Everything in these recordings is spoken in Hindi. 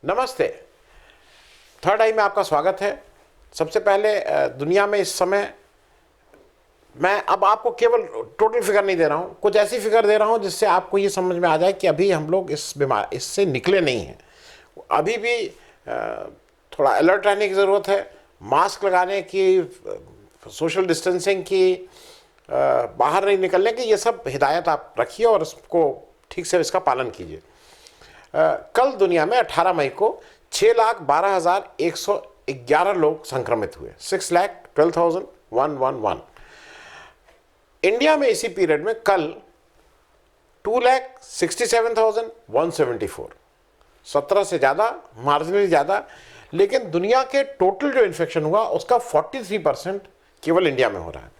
नमस्ते। थर्ड आई में आपका स्वागत है। सबसे पहले दुनिया में इस समय मैं अब आपको केवल टोटल फिगर नहीं दे रहा हूँ, कुछ ऐसी फिगर दे रहा हूँ जिससे आपको ये समझ में आ जाए कि अभी हम लोग इससे निकले नहीं हैं। अभी भी थोड़ा अलर्ट रहने की ज़रूरत है, मास्क लगाने की, सोशल डिस्टेंसिंग की, बाहर नहीं निकलने की, ये सब हिदायत आप रखिए और इसको ठीक से इसका पालन कीजिए। कल दुनिया में 18 मई को 6,12,111 लोग संक्रमित हुए, 6,12,111। इंडिया में इसी पीरियड में कल 2,67,174, 17 से ज़्यादा, मार्जिनली ज़्यादा। लेकिन दुनिया के टोटल जो इन्फेक्शन हुआ उसका 43% केवल इंडिया में हो रहा है।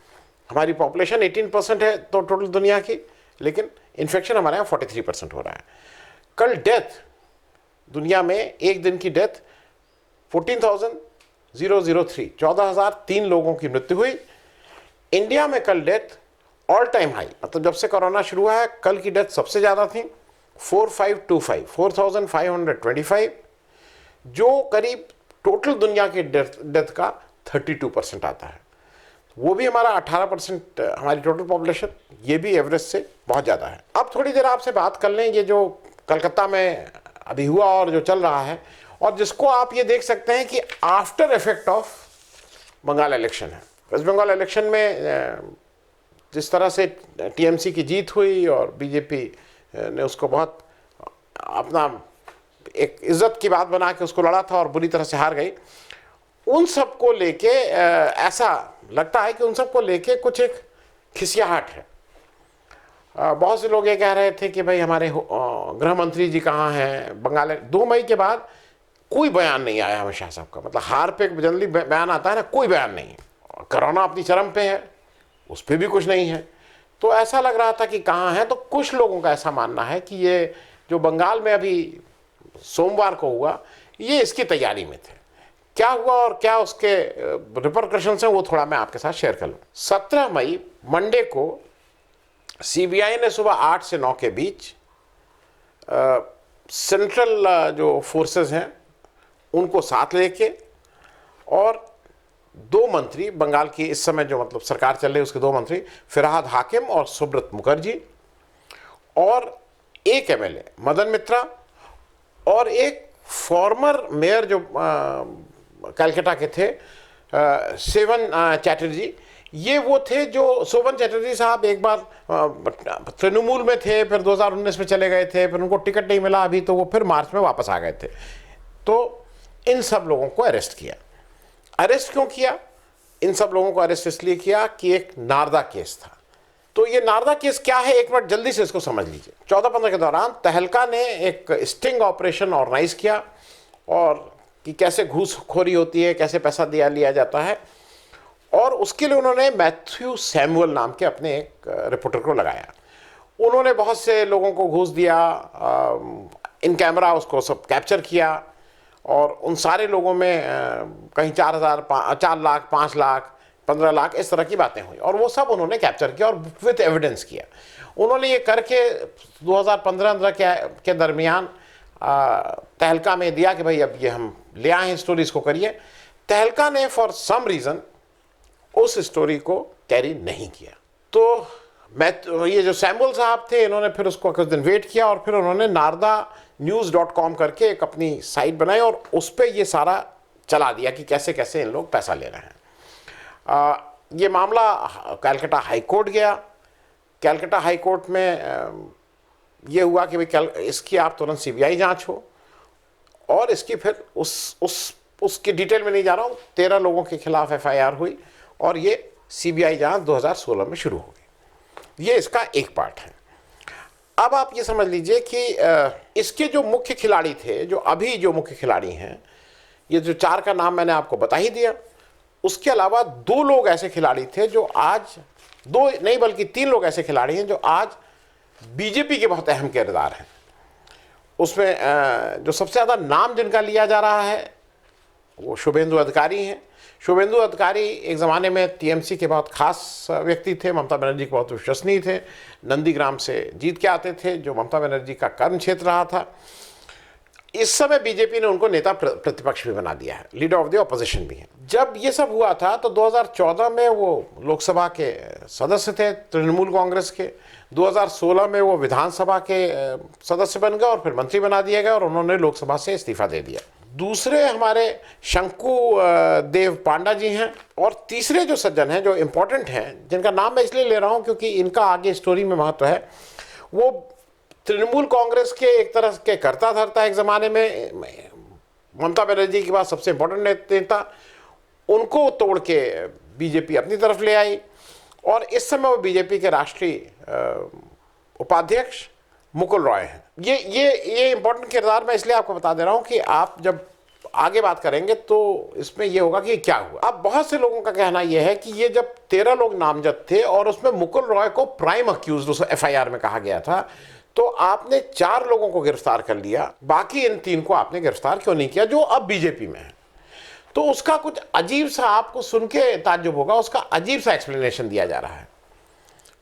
हमारी पॉपुलेशन 18% है तो टोटल दुनिया की, लेकिन इन्फेक्शन हमारे यहाँ 43% हो रहा है। कल डेथ दुनिया में एक दिन की डेथ 14,003, 14,003 लोगों की मृत्यु हुई। इंडिया में कल डेथ ऑल टाइम हाई, मतलब जब से कोरोना शुरू हुआ है कल की डेथ सबसे ज़्यादा थी, 4,525, जो करीब टोटल दुनिया के डेथ का 32% आता है। वो भी हमारा 18% हमारी टोटल पॉपुलेशन, ये भी एवरेज से बहुत ज़्यादा है। अब थोड़ी देर आपसे बात कर लें ये जो कलकत्ता में अभी हुआ और जो चल रहा है, और जिसको आप ये देख सकते हैं कि after effect of Bengal election है। वेस्ट बंगाल इलेक्शन में जिस तरह से टीएमसी की जीत हुई और बीजेपी ने उसको बहुत अपना एक इज्जत की बात बना के उसको लड़ा था और बुरी तरह से हार गई, उन सबको लेके ऐसा लगता है कि उन सबको लेके कुछ एक खिसियाहट है। बहुत से लोग ये कह रहे थे कि भाई हमारे गृह मंत्री जी कहाँ हैं। बंगाल 2 मई के बाद कोई बयान नहीं आया अमित शाह साहब का, मतलब हार पे जनरली बयान आता है ना, कोई बयान नहीं है। कोरोना अपनी चरम पे है, उस पर भी कुछ नहीं है। तो ऐसा लग रहा था कि कहाँ है। तो कुछ लोगों का ऐसा मानना है कि ये जो बंगाल में अभी सोमवार को हुआ, ये इसकी तैयारी में थे। क्या हुआ और क्या उसके रिपरकशंस हैं वो थोड़ा मैं आपके साथ शेयर कर लूँ। 17 मई मंडे को सीबीआई ने सुबह 8 से 9 के बीच सेंट्रल जो फोर्सेस हैं उनको साथ लेके और 2 मंत्री, बंगाल की इस समय जो मतलब सरकार चल रही है उसके 2 मंत्री, फिरहाद हाकिम और सुब्रत मुखर्जी, और एक एमएलए मदन मित्रा, और एक फॉर्मर मेयर जो कलकत्ता के थे, सेवन चैटर्जी। ये वो थे जो शोभन चैटर्जी साहब एक बार तृणमूल में थे, फिर 2019 में चले गए थे, फिर उनको टिकट नहीं मिला अभी, तो वो फिर मार्च में वापस आ गए थे। तो इन सब लोगों को अरेस्ट किया। अरेस्ट क्यों किया? इन सब लोगों को अरेस्ट इसलिए किया कि एक नारदा केस था। तो ये नारदा केस क्या है, एक मिनट जल्दी से इसको समझ लीजिए। 14-15 के दौरान तहलका ने एक स्टिंग ऑपरेशन ऑर्गेनाइज किया, और कि कैसे घूसखोरी होती है, कैसे पैसा लिया जाता है, और उसके लिए उन्होंने मैथ्यू सैमुअल नाम के अपने एक रिपोर्टर को लगाया। उन्होंने बहुत से लोगों को घूस दिया, इन कैमरा उसको सब कैप्चर किया, और उन सारे लोगों में कहीं 4,000, 4 लाख, 5 लाख, 15 लाख इस तरह की बातें हुई, और वो सब उन्होंने कैप्चर किया और विथ एविडेंस किया। उन्होंने ये करके 2015 के दरमियान तहलका में दिया कि भाई अब ये हम ले आए हैं स्टोरी, इसको करिए। तहलका ने फॉर सम रीज़न उस स्टोरी को कैरी नहीं किया। तो ये जो सैमुअल साहब थे, इन्होंने फिर उसको कुछ दिन वेट किया, और फिर उन्होंने nardanews.com करके एक अपनी साइट बनाई और उस पर ये सारा चला दिया कि कैसे कैसे इन लोग पैसा ले रहे हैं। ये मामला कलकत्ता हाई कोर्ट गया। कलकत्ता हाई कोर्ट में ये हुआ कि भाई इसकी आप तुरंत सीबीआई जांच हो, और इसकी फिर उसकी डिटेल में नहीं जा रहा हूँ, 13 लोगों के खिलाफ एफआईआर हुई, और ये सीबीआई जांच 2016 में शुरू हो गई। ये इसका एक पार्ट है। अब आप ये समझ लीजिए कि इसके जो मुख्य खिलाड़ी थे, जो अभी जो मुख्य खिलाड़ी हैं, ये जो 4 का नाम मैंने आपको बता ही दिया। उसके अलावा 2 लोग ऐसे खिलाड़ी थे जो आज, 2 नहीं बल्कि 3 लोग ऐसे खिलाड़ी हैं जो आज बीजेपी के बहुत अहम किरदार हैं। उसमें जो सबसे ज़्यादा नाम जिनका लिया जा रहा है वो शुभेंदु अधिकारी हैं। शुभेंदु अधिकारी एक ज़माने में टीएमसी के बहुत खास व्यक्ति थे, ममता बनर्जी के बहुत विश्वसनीय थे, नंदीग्राम से जीत के आते थे, जो ममता बनर्जी का कर्म क्षेत्र रहा था। इस समय बीजेपी ने उनको नेता प्रतिपक्ष भी बना दिया है, लीडर ऑफ द ऑपोजिशन भी है। जब ये सब हुआ था तो 2014 में वो लोकसभा के सदस्य थे तृणमूल कांग्रेस के, 2016 में वो विधानसभा के सदस्य बन गए और फिर मंत्री बना दिए गए और उन्होंने लोकसभा से इस्तीफा दे दिया। दूसरे हमारे शंकु देव पांडा जी हैं, और तीसरे जो सज्जन हैं जो इम्पोर्टेंट हैं, जिनका नाम मैं इसलिए ले रहा हूं क्योंकि इनका आगे स्टोरी में महत्व है, वो तृणमूल कांग्रेस के एक तरह के करता धरता एक जमाने में ममता बनर्जी के बाद सबसे इंपॉर्टेंट नेता, उनको तोड़ के बीजेपी अपनी तरफ ले आई और इस समय वो बीजेपी के राष्ट्रीय उपाध्यक्ष मुकुल रॉय हैं। ये इंपॉर्टेंट किरदार मैं इसलिए आपको बता दे रहा हूं कि आप जब आगे बात करेंगे तो इसमें यह होगा कि क्या हुआ। अब बहुत से लोगों का कहना यह है कि ये जब 13 लोग नामजद थे और उसमें मुकुल रॉय को प्राइम अक्यूज्ड उस एफआईआर में कहा गया था, तो आपने 4 लोगों को गिरफ्तार कर लिया, बाकी इन 3 को आपने गिरफ्तार क्यों नहीं किया जो अब बीजेपी में है? तो उसका कुछ अजीब सा, आपको सुन के ताज्जुब होगा, उसका अजीब सा एक्सप्लेनेशन दिया जा रहा है।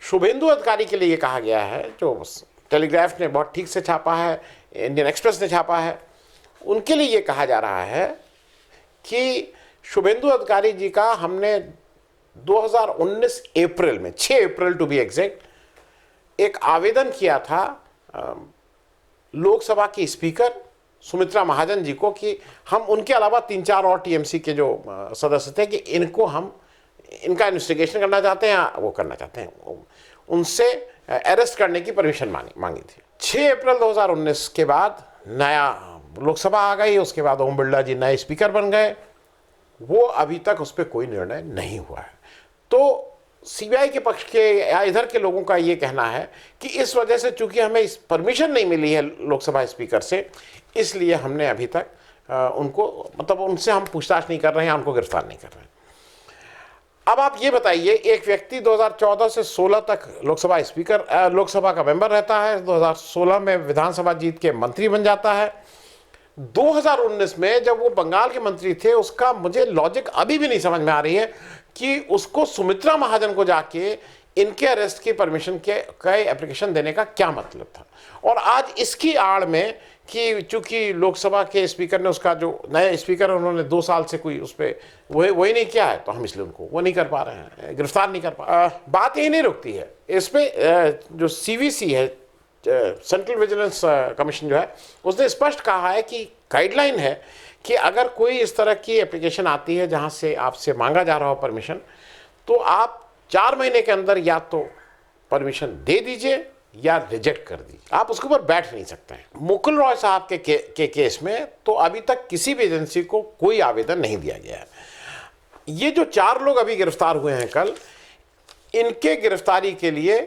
शुभेंदु अधिकारी के लिए कहा गया है, जो टेलीग्राफ ने बहुत ठीक से छापा है, इंडियन एक्सप्रेस ने छापा है, उनके लिए ये कहा जा रहा है कि शुभेंदु अधिकारी जी का हमने 2019 अप्रैल में, 6 अप्रैल टू बी एग्जैक्ट, एक आवेदन किया था लोकसभा की स्पीकर सुमित्रा महाजन जी को कि हम उनके अलावा 3-4 और टीएमसी के जो सदस्य थे कि इनका इन्वेस्टिगेशन करना चाहते हैं, वो करना चाहते हैं, उनसे अरेस्ट करने की परमिशन मांगी थी। 6 अप्रैल 2019 के बाद नया लोकसभा आ गई, उसके बाद ओम बिरला जी नए स्पीकर बन गए, वो अभी तक उस पर कोई निर्णय नहीं हुआ है। तो सीबीआई के पक्ष के या इधर के लोगों का ये कहना है कि इस वजह से चूंकि हमें इस परमिशन नहीं मिली है लोकसभा स्पीकर से, इसलिए हमने अभी तक उनको, मतलब उनसे हम पूछताछ नहीं कर रहे हैं, उनको गिरफ्तार नहीं कर रहे हैं। अब आप ये बताइए, एक व्यक्ति 2014 से 16 तक लोकसभा का मेंबर रहता है, 2016 में विधानसभा जीत के मंत्री बन जाता है, 2019 में जब वो बंगाल के मंत्री थे, उसका मुझे लॉजिक अभी भी नहीं समझ में आ रही है कि उसको सुमित्रा महाजन को जाके इनके अरेस्ट की परमिशन के एप्लीकेशन देने का क्या मतलब था। और आज इसकी आड़ में कि चूंकि लोकसभा के स्पीकर ने, उसका जो नए स्पीकर उन्होंने 2 साल से कोई उस पर वही नहीं किया है, तो हम इसलिए उनको वो नहीं कर पा रहे हैं, गिरफ्तार नहीं कर पा। बात यही नहीं रुकती है, इस पर जो सीवीसी है, सेंट्रल विजिलेंस कमीशन जो है, उसने स्पष्ट कहा है कि गाइडलाइन है कि अगर कोई इस तरह की एप्लीकेशन आती है जहां से आपसे मांगा जा रहा हो परमिशन, तो आप 4 महीने के अंदर या तो परमिशन दे दीजिए या रिजेक्ट कर दीजिए, आप उसके ऊपर बैठ नहीं सकते हैं। मुकुल रॉय साहब के केस में तो अभी तक किसी भी एजेंसी को कोई आवेदन नहीं दिया गया है। ये जो 4 लोग अभी गिरफ्तार हुए हैं कल, इनके गिरफ्तारी के लिए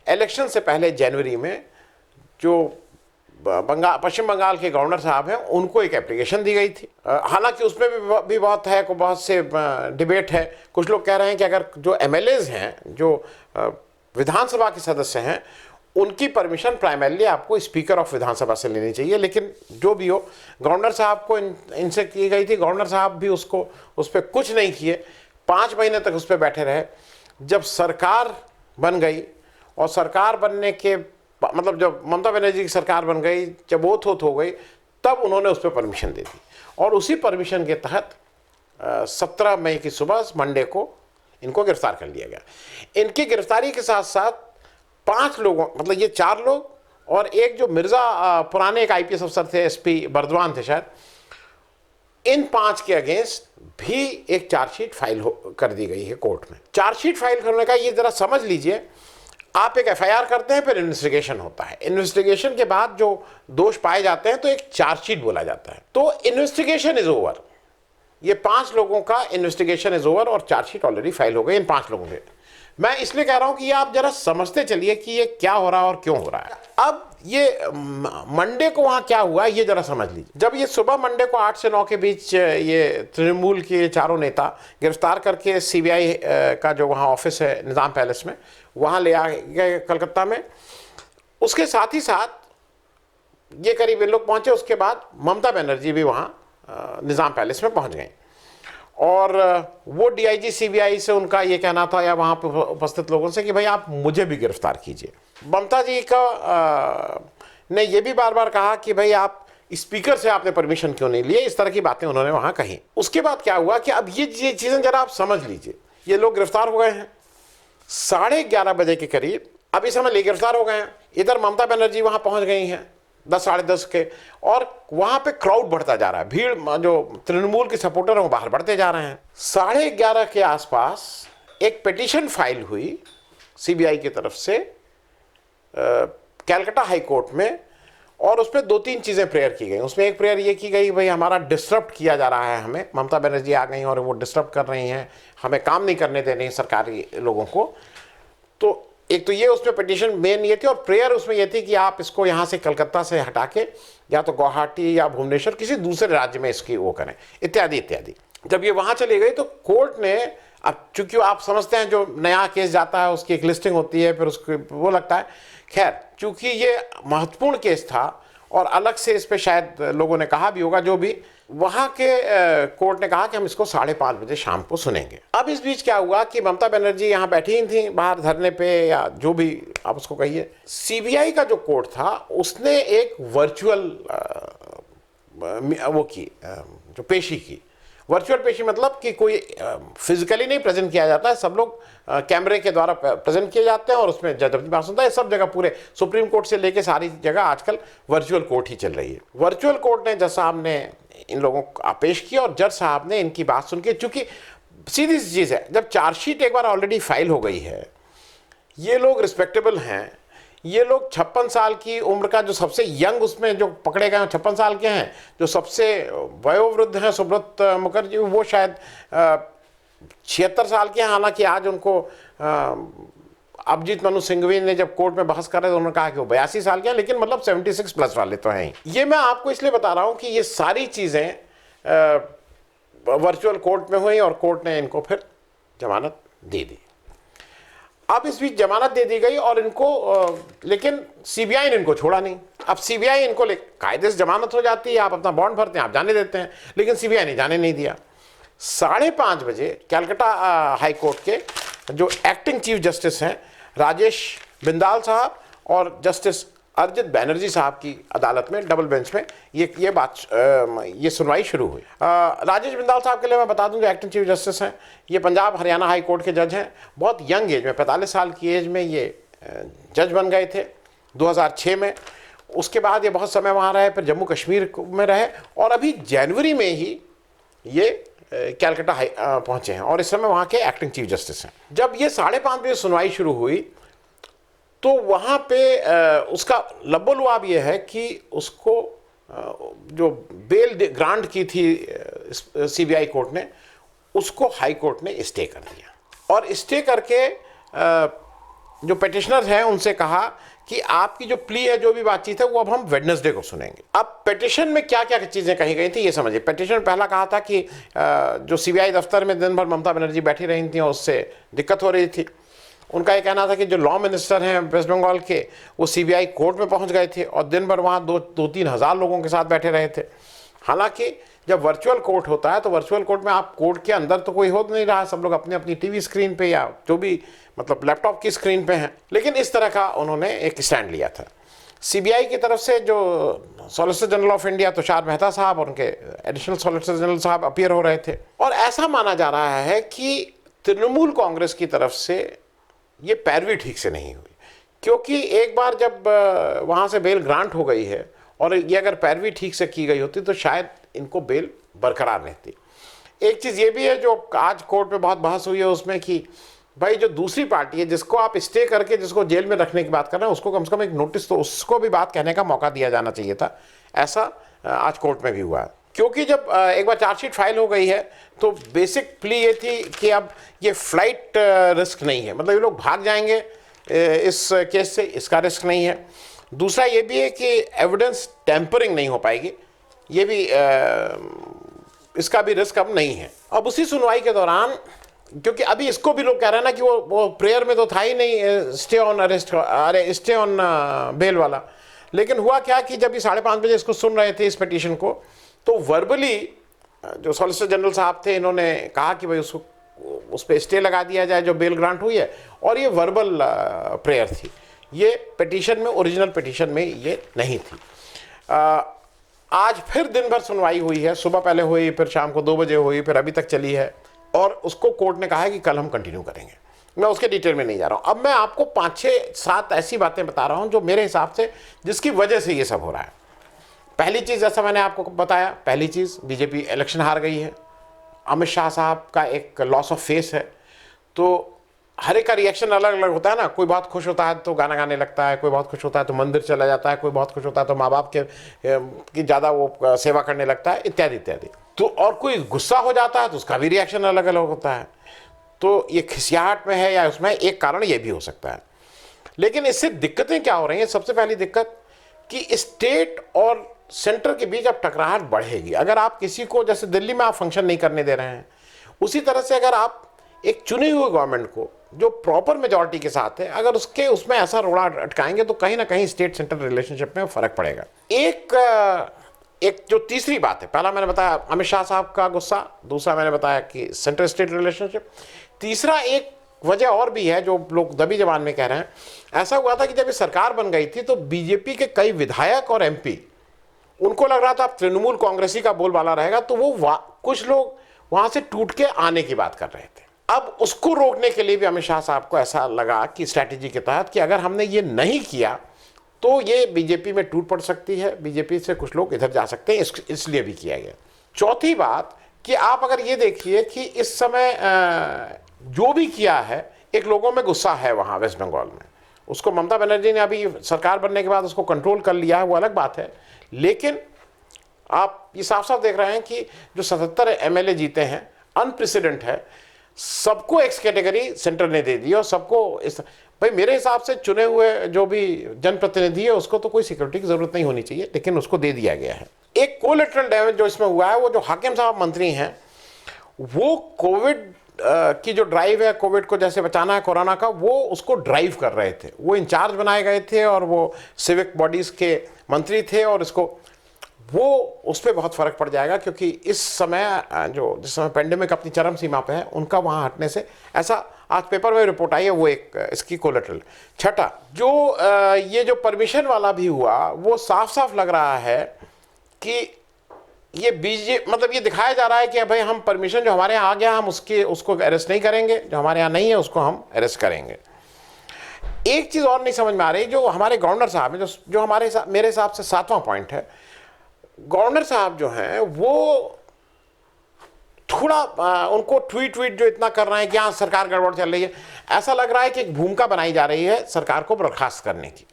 इलेक्शन से पहले जनवरी में जो पश्चिम बंगाल के गवर्नर साहब हैं, उनको एक एप्लीकेशन दी गई थी। हालांकि उसमें भी बहुत से डिबेट है। कुछ लोग कह रहे हैं कि अगर जो एमएलएज हैं, जो विधानसभा के सदस्य हैं, उनकी परमिशन प्राइमरली आपको स्पीकर ऑफ विधानसभा से लेनी चाहिए, लेकिन जो भी हो, गवर्नर साहब को इनसे की गई थी। गवर्नर साहब भी उस पर कुछ नहीं किए, 5 महीने तक उस पर बैठे रहे। जब सरकार बन गई और सरकार बनने के मतलब जब ममता बनर्जी की सरकार बन गई, जब वो थोत हो गई, तब उन्होंने उस पर परमिशन दे दी और उसी परमिशन के तहत 17 मई की सुबह मंडे को इनको गिरफ्तार कर लिया गया। इनकी गिरफ्तारी के साथ साथ 5 लोगों, मतलब ये 4 लोग और एक जो मिर्जा पुराने एक आईपीएस अफसर थे, एसपी बर्दवान थे शायद, इन 5 के अगेंस्ट भी एक चार्जशीट फाइल कर दी गई है कोर्ट में। चार्जशीट फाइल करने का ये जरा समझ लीजिए, आप एक एफआईआर करते हैं, फिर इन्वेस्टिगेशन होता है, इन्वेस्टिगेशन के बाद जो दोष पाए जाते हैं तो एक चार्जशीट बोला जाता है। तो इन्वेस्टिगेशन इज ओवर, ये 5 लोगों का इन्वेस्टिगेशन इज ओवर और चार्जशीट ऑलरेडी फाइल हो गई इन 5 लोगों से। मैं इसलिए कह रहा हूं कि ये आप जरा समझते चलिए कि ये क्या हो रहा है और क्यों हो रहा है। अब ये मंडे को वहां क्या हुआ ये जरा समझ लीजिए। जब ये सुबह मंडे को 8 से 9 के बीच ये तृणमूल के 4 नेता गिरफ्तार करके सीबीआई का जो वहां ऑफिस है निजाम पैलेस में, वहां ले आ गए कलकत्ता में। उसके साथ ही साथ ये करीब इन लोग पहुंचे, उसके बाद ममता बनर्जी भी वहां निजाम पैलेस में पहुंच गए और वो डीआईजी सीबीआई से उनका ये कहना था या वहाँ पर उपस्थित लोगों से कि भाई आप मुझे भी गिरफ्तार कीजिए। ममता जी का ने ये भी बार बार कहा कि भाई आप स्पीकर से आपने परमिशन क्यों नहीं लिया, इस तरह की बातें उन्होंने वहां कही। उसके बाद क्या हुआ कि अब ये चीजें जरा आप समझ लीजिए, ये लोग गिरफ्तार हो गए हैं 11:30 बजे के करीब, अब इस समय ले गिरफ्तार हो गए हैं। इधर ममता बनर्जी वहां पहुंच गई हैं 10 साढ़े 10 के, और वहां पे क्राउड बढ़ता जा रहा है, भीड़ जो तृणमूल के सपोर्टर हैं वो बाहर बढ़ते जा रहे हैं। 11:30 के आसपास एक पिटीशन फाइल हुई सीबीआई की तरफ से कैलकाटा हाई कोर्ट में, और उसमें 2-3 चीज़ें प्रेयर की गई। उसमें एक प्रेयर ये की गई, भाई हमारा डिस्टर्ब किया जा रहा है, हमें ममता बनर्जी आ गई और वो डिस्टर्ब कर रही हैं, हमें काम नहीं करने दे रही सरकारी लोगों को। तो एक तो ये उसमें पिटीशन मेन ये थी, और प्रेयर उसमें ये थी कि आप इसको यहाँ से कलकत्ता से हटा के या तो गुवाहाटी या भुवनेश्वर किसी दूसरे राज्य में इसकी वो करें, इत्यादि इत्यादि। जब ये वहाँ चली गई तो कोर्ट ने, अब चूंकि आप समझते हैं जो नया केस जाता है उसकी एक लिस्टिंग होती है, फिर उसको वो लगता है, खैर चूंकि ये महत्वपूर्ण केस था और अलग से इस पे शायद लोगों ने कहा भी होगा, जो भी वहाँ के कोर्ट ने कहा कि हम इसको 5:30 बजे शाम को सुनेंगे। अब इस बीच क्या हुआ कि ममता बनर्जी यहाँ बैठी ही थी बाहर धरने पे, या जो भी आप उसको कहिए, सीबीआई का जो कोर्ट था उसने एक वर्चुअल वो की, जो पेशी की। वर्चुअल पेशी मतलब कि कोई फिजिकली नहीं प्रेजेंट किया जाता है, सब लोग कैमरे के द्वारा प्रेजेंट किए जाते हैं और उसमें जज अपनी बात सुनता है। सब जगह पूरे सुप्रीम कोर्ट से लेके सारी जगह आजकल वर्चुअल कोर्ट ही चल रही है। वर्चुअल कोर्ट ने जज साहब ने इन लोगों को पेश किया और जज साहब ने इनकी बात सुन के, चूंकि सीधी सी चीज़ है, जब चार्जशीट एक बार ऑलरेडी फाइल हो गई है, ये लोग रिस्पेक्टेबल हैं, ये लोग 56 साल की उम्र का जो सबसे यंग उसमें जो पकड़े गए हैं 56 साल के हैं, जो सबसे वयोवृद्ध हैं सुब्रत मुखर्जी वो शायद 76 साल के हैं। हालांकि आज उनको अभिजीत मनु सिंघवी ने जब कोर्ट में बहस कर रहे थे उन्होंने कहा कि वो 82 साल के हैं, लेकिन मतलब 76 प्लस वाले तो हैं ही। ये मैं आपको इसलिए बता रहा हूँ कि ये सारी चीज़ें वर्चुअल कोर्ट में हुई और कोर्ट ने इनको फिर जमानत दे दी। अब इस बीच जमानत दे दी गई और इनको लेकिन सीबीआई ने इनको छोड़ा नहीं। अब सीबीआई इनको कायदे से जमानत हो जाती है, आप अपना बॉन्ड भरते हैं, आप जाने देते हैं, लेकिन सीबीआई ने जाने नहीं दिया। 5:30 बजे कलकत्ता हाई कोर्ट के जो एक्टिंग चीफ जस्टिस हैं राजेश बिंदाल साहब और जस्टिस अरिजित बैनर्जी साहब की अदालत में डबल बेंच में ये सुनवाई शुरू हुई। राजेश बिंदाल साहब के लिए मैं बता दूं जो एक्टिंग चीफ जस्टिस हैं, ये पंजाब हरियाणा हाई कोर्ट के जज हैं। बहुत यंग एज में 45 साल की एज में ये जज बन गए थे 2006 में। उसके बाद ये बहुत समय वहाँ रहे, फिर जम्मू कश्मीर में रहे और अभी जनवरी में ही ये कलकत्ता पहुँचे हैं और इस समय वहाँ के एक्टिंग चीफ जस्टिस हैं। जब ये 5:30 बजे सुनवाई शुरू हुई तो वहाँ पे उसका लब्बो-लुआब ये है कि उसको जो बेल ग्रांट की थी सीबीआई कोर्ट ने, उसको हाई कोर्ट ने स्टे कर दिया और स्टे करके जो पिटिशनर हैं उनसे कहा कि आपकी जो प्ली है, जो भी बातचीत है, वो अब हम वेडनेसडे को सुनेंगे। अब पिटिशन में क्या क्या चीज़ें कही गई थी ये समझिए। पिटिशन में पहला कहा था कि जो सीबीआई दफ्तर में दिन भर ममता बनर्जी बैठी रही थी और उससे दिक्कत हो रही थी। उनका ये कहना था कि जो लॉ मिनिस्टर हैं वेस्ट बंगाल के, वो सीबीआई कोर्ट में पहुंच गए थे और दिन भर वहाँ 2-3 हज़ार लोगों के साथ बैठे रहे थे। हालांकि जब वर्चुअल कोर्ट होता है तो वर्चुअल कोर्ट में आप कोर्ट के अंदर तो कोई हो नहीं रहा, सब लोग अपनी अपनी टीवी स्क्रीन पे या जो भी मतलब लैपटॉप की स्क्रीन पे हैं। लेकिन इस तरह का उन्होंने एक स्टैंड लिया था। सीबीआई की तरफ से जो solicitor general of India Tushar Mehta साहब और उनके एडिशनल सॉलिसिटर जनरल साहब अपीयर हो रहे थे और ऐसा माना जा रहा है कि तृणमूल कांग्रेस की तरफ से ये पैरवी ठीक से नहीं हुई, क्योंकि एक बार जब वहाँ से बेल ग्रांट हो गई है और ये अगर पैरवी ठीक से की गई होती तो शायद इनको बेल बरकरार रहती। एक चीज़ ये भी है जो आज कोर्ट में बहुत बहस हुई है उसमें कि भाई जो दूसरी पार्टी है जिसको आप स्टे करके जिसको जेल में रखने की बात कर रहे हैं उसको कम से कम एक नोटिस तो उसको भी बात कहने का मौका दिया जाना चाहिए था। ऐसा आज कोर्ट में भी हुआ है, क्योंकि जब एक बार चार्जशीट फाइल हो गई है तो बेसिक प्ली ये थी कि अब ये फ्लाइट रिस्क नहीं है, मतलब ये लोग भाग जाएंगे इस केस से, इसका रिस्क नहीं है। दूसरा ये भी है कि एविडेंस टेम्परिंग नहीं हो पाएगी, ये भी इसका भी रिस्क अब नहीं है। अब उसी सुनवाई के दौरान, क्योंकि अभी इसको भी लोग कह रहे हैं ना कि वो प्रेयर में तो था ही नहीं स्टे ऑन अरेस्ट, अरे स्टे ऑन बेल वाला, लेकिन हुआ क्या कि जब ये 5:30 बजे इसको सुन रहे थे इस पिटीशन को, तो वर्बली जो सॉलिसिटर जनरल साहब थे इन्होंने कहा कि भाई उसको उस पर स्टे लगा दिया जाए जो बेल ग्रांट हुई है, और ये वर्बल प्रेयर थी, ये पिटीशन में, ओरिजिनल पिटीशन में ये नहीं थी। आज फिर दिन भर सुनवाई हुई है, सुबह पहले हुई, फिर शाम को 2 बजे हुई, फिर अभी तक चली है, और उसको कोर्ट ने कहा है कि कल हम कंटिन्यू करेंगे। मैं उसके डिटेल में नहीं जा रहा हूं। अब मैं आपको 5, 6, 7 ऐसी बातें बता रहा हूं जो मेरे हिसाब से जिसकी वजह से ये सब हो रहा है। पहली चीज़, जैसा मैंने आपको बताया, पहली चीज़ बीजेपी इलेक्शन हार गई है। अमित शाह साहब का एक लॉस ऑफ फेस है। तो हर एक का रिएक्शन अलग अलग होता है ना। कोई बहुत खुश होता है तो गाना गाने लगता है, कोई बहुत खुश होता है तो मंदिर चला जाता है, कोई बहुत खुश होता है तो माँ बाप की ज़्यादा वो सेवा करने लगता है, इत्यादि इत्यादि। तो और कोई गुस्सा हो जाता है तो उसका भी रिएक्शन अलग अलग होता है। तो ये खिसियाहट में है या उसमें, एक कारण ये भी हो सकता है। लेकिन इससे दिक्कतें क्या हो रही हैं? सबसे पहली दिक्कत कि स्टेट और सेंटर के बीच अब टकराहट बढ़ेगी। अगर आप किसी को, जैसे दिल्ली में आप फंक्शन नहीं करने दे रहे हैं, उसी तरह से अगर आप एक चुनी हुई गवर्नमेंट को जो प्रॉपर मेजॉरिटी के साथ है, अगर उसमें ऐसा रोड़ा अटकाएंगे तो कहीं ना कहीं स्टेट सेंटर रिलेशनशिप में फर्क पड़ेगा। एक जो तीसरी बात है, पहला मैंने बताया अमित शाह साहब का गुस्सा, दूसरा मैंने बताया कि सेंटर स्टेट रिलेशनशिप, तीसरा एक वजह और भी है जो लोग दबी जबान में कह रहे हैं। ऐसा हुआ था कि जब ये सरकार बन गई थी तो बीजेपी के कई विधायक और एमपी, उनको लग रहा था अब तृणमूल कांग्रेसी का बोलबाला रहेगा, तो वो कुछ लोग वहां से टूट के आने की बात कर रहे थे। अब उसको रोकने के लिए भी अमित शाह साहब को ऐसा लगा कि स्ट्रैटेजी के तहत कि अगर हमने ये नहीं किया तो ये बीजेपी में टूट पड़ सकती है, बीजेपी से कुछ लोग इधर जा सकते हैं, इसलिए भी किया गया। चौथी बात कि आप अगर ये देखिए कि इस समय जो भी किया है, एक लोगों में गुस्सा है वहाँ वेस्ट बंगाल में। उसको ममता बनर्जी ने अभी सरकार बनने के बाद उसको कंट्रोल कर लिया है, वो अलग बात है। लेकिन आप ये साफ साफ देख रहे हैं कि जो 77 एमएलए जीते हैं, अनप्रेसिडेंट है। सबको एक्स कैटेगरी सेंटर ने दे दी और सबको भाई मेरे हिसाब से चुने हुए जो भी जनप्रतिनिधि है उसको तो कोई सिक्योरिटी की जरूरत नहीं होनी चाहिए, लेकिन उसको दे दिया गया है। एक कोलेटरल डैमेज जो इसमें हुआ है, वो जो हाकिम साहब मंत्री हैं, वो कोविड की जो ड्राइव है, कोविड को जैसे बचाना है कोरोना का, वो उसको ड्राइव कर रहे थे। वो इंचार्ज बनाए गए थे और वो सिविक बॉडीज के मंत्री थे, और इसको वो उस पर बहुत फर्क पड़ जाएगा, क्योंकि इस समय जिस समय पेंडेमिक अपनी चरम सीमा पे है, उनका वहाँ हटने से, ऐसा आज पेपर में रिपोर्ट आई है, वो एक इसकी कोलेटरल। छठा, जो ये जो परमिशन वाला भी हुआ, वो साफ साफ लग रहा है कि ये मतलब ये दिखाया जा रहा है कि भाई हम परमिशन जो हमारे यहाँ आ गया, हम उसको अरेस्ट नहीं करेंगे, जो हमारे यहाँ नहीं है उसको हम अरेस्ट करेंगे। एक चीज़ और नहीं समझ में आ रही, जो हमारे गवर्नर साहब हैं, जो मेरे हिसाब से 7वां पॉइंट है, गवर्नर साहब जो हैं वो थोड़ा उनको ट्वीट जो इतना कर रहे हैं कि हाँ सरकार गड़बड़ चल रही है, ऐसा लग रहा है कि एक भूमिका बनाई जा रही है सरकार को बर्खास्त करने की।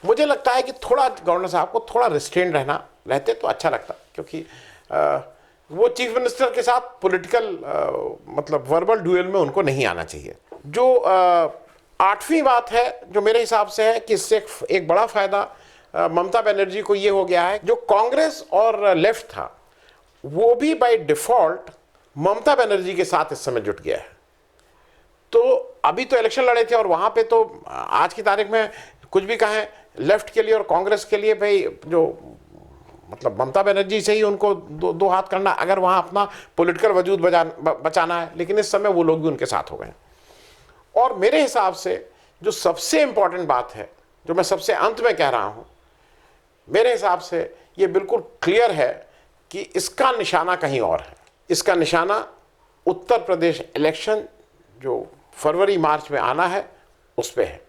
मुझे लगता है कि थोड़ा गवर्नर साहब को थोड़ा रिस्ट्रेन रहते तो अच्छा लगता, क्योंकि वो चीफ मिनिस्टर के साथ पॉलिटिकल मतलब वर्बल ड्यूएल में उनको नहीं आना चाहिए। जो 8वीं बात है जो मेरे हिसाब से है कि इससे एक बड़ा फायदा ममता बनर्जी को ये हो गया है, जो कांग्रेस और लेफ्ट था वो भी बाय डिफॉल्ट ममता बनर्जी के साथ इस समय जुट गया है। तो अभी तो इलेक्शन लड़े थे और वहां पे तो आज की तारीख में कुछ भी कहें लेफ्ट के लिए और कांग्रेस के लिए, भाई जो मतलब ममता बनर्जी से ही उनको दो हाथ करना, अगर वहां अपना पॉलिटिकल वजूद बचाना है। लेकिन इस समय वो लोग भी उनके साथ हो गए। और मेरे हिसाब से जो सबसे इंपॉर्टेंट बात है, जो मैं सबसे अंत में कह रहा हूं, मेरे हिसाब से ये बिल्कुल क्लियर है कि इसका निशाना कहीं और है। इसका निशाना उत्तर प्रदेश इलेक्शन जो फरवरी मार्च में आना है उस पर है।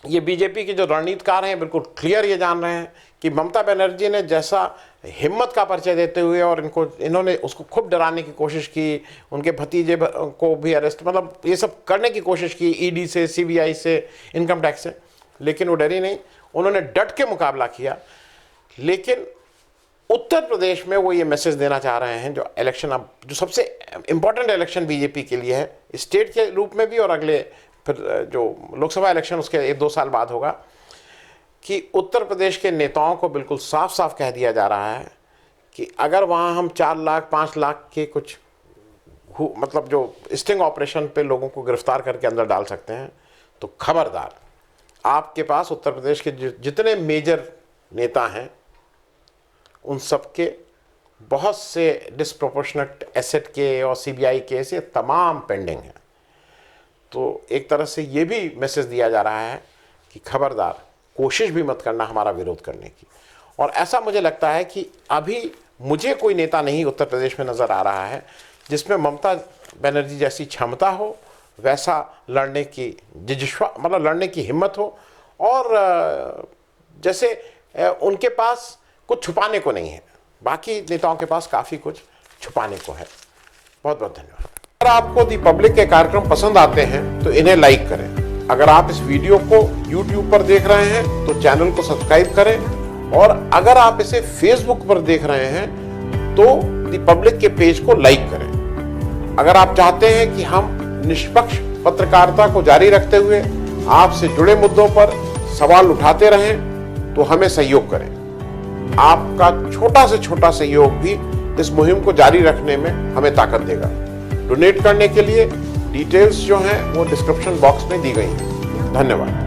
ये बीजेपी के जो रणनीतिकार हैं बिल्कुल क्लियर ये जान रहे हैं कि ममता बनर्जी ने जैसा हिम्मत का परिचय देते हुए और इन्होंने उसको खूब डराने की कोशिश की, उनके भतीजे को भी अरेस्ट, मतलब ये सब करने की कोशिश की ईडी से, सीबीआई से, इनकम टैक्स से, लेकिन वो डरी नहीं, उन्होंने डट के मुकाबला किया। लेकिन उत्तर प्रदेश में वो ये मैसेज देना चाह रहे हैं, जो इलेक्शन अब जो सबसे इंपॉर्टेंट इलेक्शन बीजेपी के लिए है, स्टेट के रूप में भी और अगले फिर जो लोकसभा इलेक्शन उसके 1-2 साल बाद होगा, कि उत्तर प्रदेश के नेताओं को बिल्कुल साफ साफ कह दिया जा रहा है कि अगर वहाँ हम 4 लाख 5 लाख के कुछ मतलब जो स्टिंग ऑपरेशन पे लोगों को गिरफ्तार करके अंदर डाल सकते हैं, तो खबरदार आपके पास उत्तर प्रदेश के जितने मेजर नेता हैं उन सबके बहुत से डिस्प्रोपोर्शनेट एसेट के और सीबीआई केस ये तमाम पेंडिंग हैं। तो एक तरह से ये भी मैसेज दिया जा रहा है कि खबरदार कोशिश भी मत करना हमारा विरोध करने की। और ऐसा मुझे लगता है कि अभी मुझे कोई नेता नहीं उत्तर प्रदेश में नज़र आ रहा है जिसमें ममता बनर्जी जैसी क्षमता हो, वैसा लड़ने की जिज्ञासा, मतलब लड़ने की हिम्मत हो, और जैसे उनके पास कुछ छुपाने को नहीं है। बाकी नेताओं के पास काफ़ी कुछ छुपाने को है। बहुत बहुत धन्यवाद। अगर आपको दी पब्लिक के कार्यक्रम पसंद आते हैं तो इन्हें लाइक करें। अगर आप इस वीडियो को YouTube पर देख रहे हैं तो चैनल को सब्सक्राइब करें, और अगर आप इसे Facebook पर देख रहे हैं तो दी पब्लिक के पेज को लाइक करें। अगर आप चाहते हैं कि हम निष्पक्ष पत्रकारिता को जारी रखते हुए आपसे जुड़े मुद्दों पर सवाल उठाते रहें तो हमें सहयोग करें। आपका छोटा से छोटा सहयोग भी इस मुहिम को जारी रखने में हमें ताकत देगा। डोनेट करने के लिए डिटेल्स जो हैं वो डिस्क्रिप्शन बॉक्स में दी गई हैं। धन्यवाद।